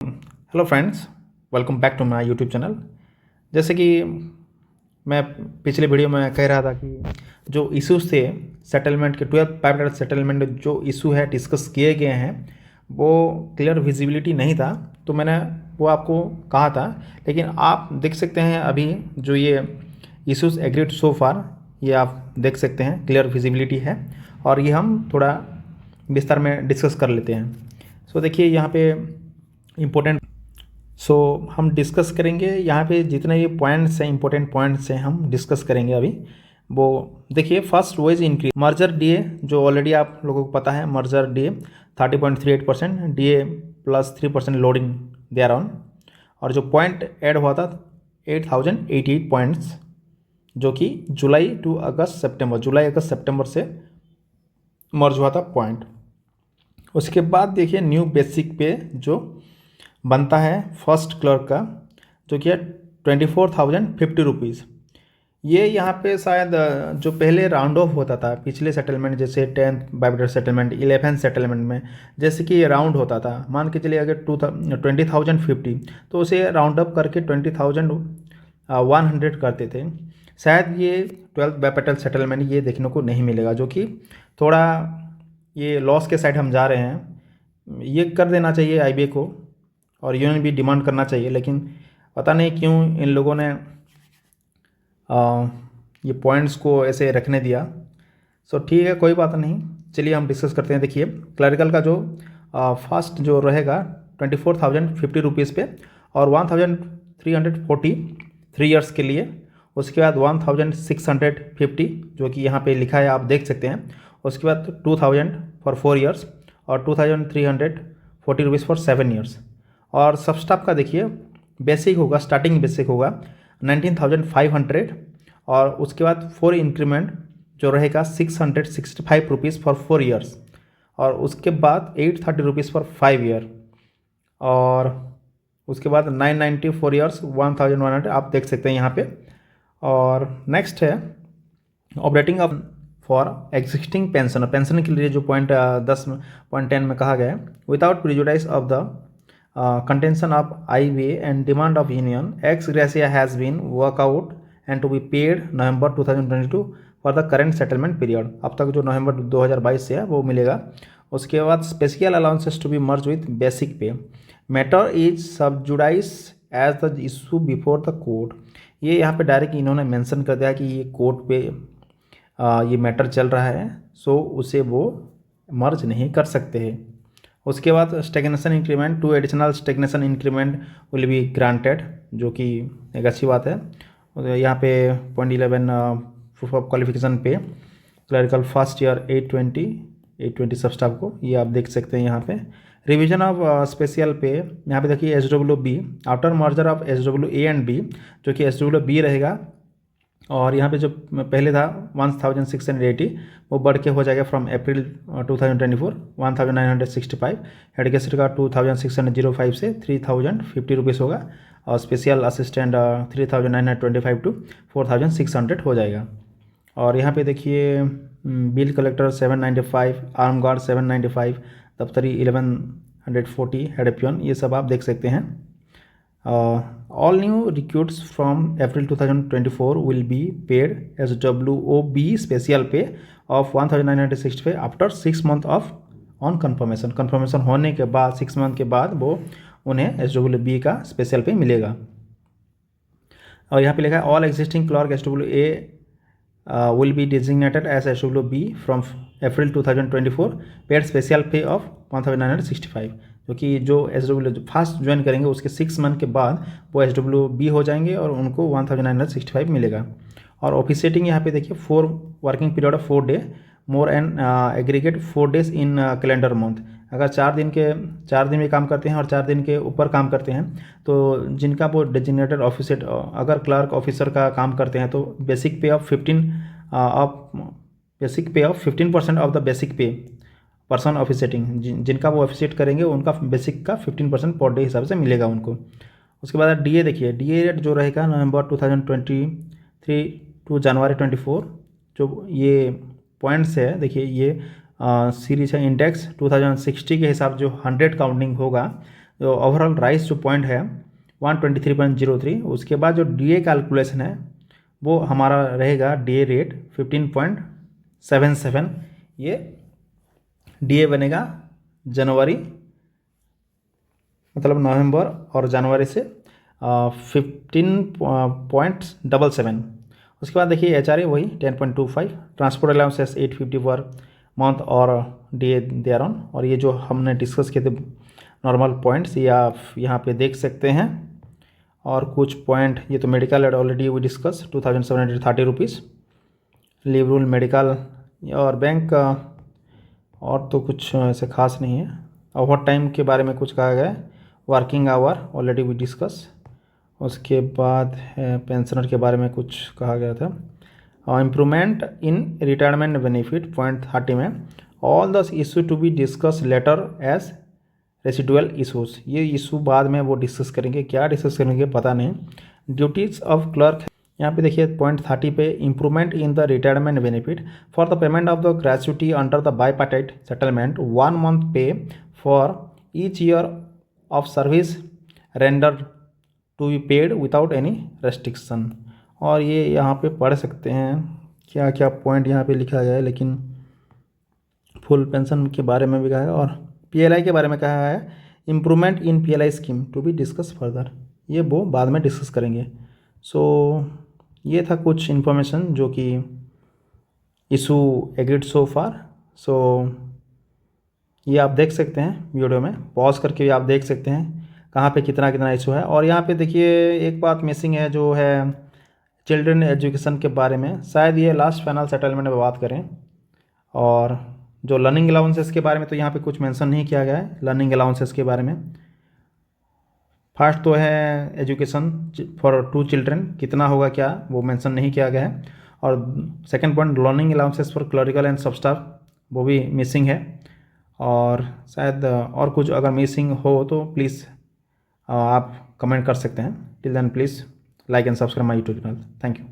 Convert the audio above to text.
Hello friends, welcome back to my YouTube channel. जैसे कि मैं पिछले वीडियो में कह रहा था कि जो इश्यूज थे सेटलमेंट के 12 पाइप सेटलमेंट जो इशू है डिस्कस किए गए हैं वो क्लियर विजिबिलिटी नहीं था, तो मैंने वो आपको कहा था। लेकिन आप देख सकते हैं अभी जो ये इश्यूज एग्रीड सो फार, ये आप देख सकते हैं क्लियर विजिबिलिटी है। और ये हम थोड़ा विस्तार में डिस्कस कर लेते हैं। सो देखिए यहाँ पे इम्पोर्टेंट हम डिस्कस करेंगे यहाँ पे जितने ये पॉइंट्स हैं, इंपॉर्टेंट पॉइंट्स हैं, हम डिस्कस करेंगे अभी। वो देखिए, first wage increase merger DA जो ऑलरेडी आप लोगों को पता है, merger DA 30.38%, DA plus 3% loading they are on. और जो पॉइंट ऐड हुआ था 8088 पॉइंट्स, जो कि जुलाई अगस्त सितंबर से मर्ज हुआ था पॉइंट। उसके बाद देखिए न्यू बेसिक पे जो बनता है फर्स्ट क्लर्क का, जो कि है 24,050 रुपीज़। ये यहाँ पे शायद जो पहले राउंड ऑफ होता था पिछले सेटलमेंट, जैसे 10th बाइबिटर सेटलमेंट, 11th सेटलमेंट में जैसे कि ये राउंड होता था, मान के चलिए अगर 20,050 तो उसे राउंड अप करके 20,100 करते थे। शायद ये 12th बाइबिटर सेटलमेंट ये देखने को नहीं मिलेगा, जो कि थोड़ा ये लॉस के साइड हम जा रहे हैं। ये कर देना चाहिए आईबीए को, और यूनियन भी डिमांड करना चाहिए, लेकिन पता नहीं क्यों इन लोगों ने ये पॉइंट्स को ऐसे रखने दिया। सो ठीक है, कोई बात नहीं, चलिए हम डिस्कस करते हैं। देखिए क्लरिकल का जो फर्स्ट जो रहेगा 24,050 रुपीज़ पे, और 1,340 3 ईयर्स के लिए। उसके बाद 1,650 जो कि यहाँ पे लिखा है, आप देख सकते हैं। उसके बाद 2,000 फॉर 4 ईयर्स, और 2,340 रुपीज़ फॉर 7 ईयर्स। और सबस्टाफ का देखिए बेसिक होगा, स्टार्टिंग बेसिक होगा 19,500, और उसके बाद 4 इंक्रीमेंट जो रहेगा 665 रुपीज़ फॉर 4 ईयर्स, और उसके बाद 830 रुपीज़ फॉर 5 ईयर, और उसके बाद 990 4 ईयर्स 1,100, आप देख सकते हैं यहाँ पे। और नेक्स्ट है operating up for existing pension. Pension के लिए जो पॉइंट 10.10 में कहा गया है, without prejudice of the contention of IBA and demand of union, ex gratia has been worked out and to be paid November 2022 for the current settlement period। अब तक जो नवंबर 2022 से है वो मिलेगा। उसके बाद special allowances to be merge with basic pay, matter is sub judice as the issue before the court. ये यहाँ पे डायरेक्ट इन्होंने मेंशन कर दिया कि ये कोर्ट पे ये मैटर चल रहा है, सो उसे वो मर्ज नहीं कर सकते हैं। उसके बाद stagnation increment, 2 additional stagnation increment will be granted, जो कि एक अच्छी बात है। यहाँ पे 0.11 प्रूफ ऑफ क्वालिफिकेशन पे क्लरिकल फर्स्ट ईयर 820 सब स्टाफ को, ये आप देख सकते हैं यहाँ पे। रिवीजन ऑफ स्पेशल पे, यहाँ पे देखिए SWB after merger of SWA and B, जो कि SWB रहेगा। और यहाँ पे जो पहले था 1,680 वो बढ़ के हो जाएगा फ्रॉम अप्रैल 2024 1,965। हेड गेस्टर का 2,605 से 3,050 रुपीज़ होगा, और स्पेशल असिस्टेंट 3,925 टू 4,600 हो जाएगा। और यहाँ पे देखिए बिल कलेक्टर 795, आर्म गार्ड 795, दफ्तरी 1140, हेड पियन, ये सब आप देख सकते हैं। All new recruits from April 2024 will be paid as WOB special pay of 1,965 after 6 months of on confirmation। Confirmation होने के बाद 6 मंथ के बाद वो उन्हें SWB का स्पेशल पे मिलेगा। और यहाँ पे लिखा है all existing clerk SWA will be designated as SWB from April 2024 paid special pay of 1,965, जो कि जो SW फर्स्ट ज्वाइन करेंगे उसके 6 मंथ के बाद वो SWB हो जाएंगे और उनको 1,965 मिलेगा। और ऑफिसेटिंग यहाँ पे देखिए 4 working period of 4 day more and aggregate 4 days in calendar month. अगर 4 दिन में काम करते हैं और 4 दिन के ऊपर काम करते हैं, तो जिनका वो डेजिग्नेटेड ऑफिसर, अगर क्लर्क ऑफिसर का काम करते हैं, तो बेसिक पे ऑफ 15% ऑफ द बेसिक पे पर्सन ऑफिसेटिंग, जिनका वो ऑफिसेट करेंगे उनका बेसिक का 15% पर डे हिसाब से मिलेगा उनको। उसके बाद डीए देखिए, डीए रेट जो रहेगा नवंबर 2023 टू जनवरी 24, जो ये पॉइंट्स है देखिए, ये सीरीज है इंडेक्स 2060 के हिसाब जो 100 काउंटिंग होगा, जो ओवरऑल राइस जो पॉइंट है 123.03, उसके बाद जो DA कैलकुलेशन है वो हमारा रहेगा DA रेट 15.77। ये DA बनेगा जनवरी मतलब नवंबर और जनवरी से 15.77। उसके बाद देखिए HRA वही 10.25, ट्रांसपोर्ट अलाउंसेस 850 पर मंथ और DA देयर ऑन। और ये जो हमने डिस्कस किए थे नॉर्मल पॉइंट्स ये आप यहाँ पे देख सकते हैं। और कुछ पॉइंट ये तो medical aid already we discuss 2730 rupees, leave rule medical और बैंक का, और तो कुछ ऐसे खास नहीं है। ओवर टाइम के बारे में कुछ कहा गया है, working hour already we discuss. उसके बाद पेंशनर के बारे में कुछ कहा गया था। Improvement in retirement benefit point 30 में all the issue to be discuss later as residual issues. ये इशू बाद में वो डिस्कस करेंगे, क्या डिस्कस करेंगे पता नहीं। ड्यूटीज़ ऑफ क्लर्क, यहाँ पे देखिए पॉइंट 30 पे improvement in the retirement benefit for the payment of the gratuity under the bipartite settlement 1 month pay for each year of service render to be paid without any restriction. और ये यहाँ पे पढ़ सकते हैं क्या क्या पॉइंट यहाँ पे लिखा गया है, लेकिन फुल पेंशन के बारे में भी कहा है और PLI के बारे में कहा है improvement in PLI scheme to be discuss further, ये वो बाद में डिस्कस करेंगे। सो ये था कुछ इन्फॉर्मेशन जो कि इशू एग्रीड सो फार। सो ये आप देख सकते हैं वीडियो में पॉज करके भी आप देख सकते हैं कहाँ पे कितना कितना इशू है। और यहाँ पे देखिए एक बात मिसिंग है जो है चिल्ड्रन एजुकेशन के बारे में, शायद ये लास्ट फाइनल सेटलमेंट में बात करें। और जो लर्निंग अलाउंसेस के बारे में तो यहाँ पे कुछ मेंशन नहीं किया गया है। लर्निंग अलाउंसेस के बारे में फर्स्ट तो है एजुकेशन फॉर 2 चिल्ड्रन कितना होगा क्या वो मेंशन नहीं किया गया है। और second point learning allowances for clerical and सब स्टाफ वो भी मिसिंग है। और शायद और कुछ अगर मिसिंग हो तो प्लीज़ आप कमेंट कर सकते हैं। Till then please like and subscribe my YouTube channel. Thank you.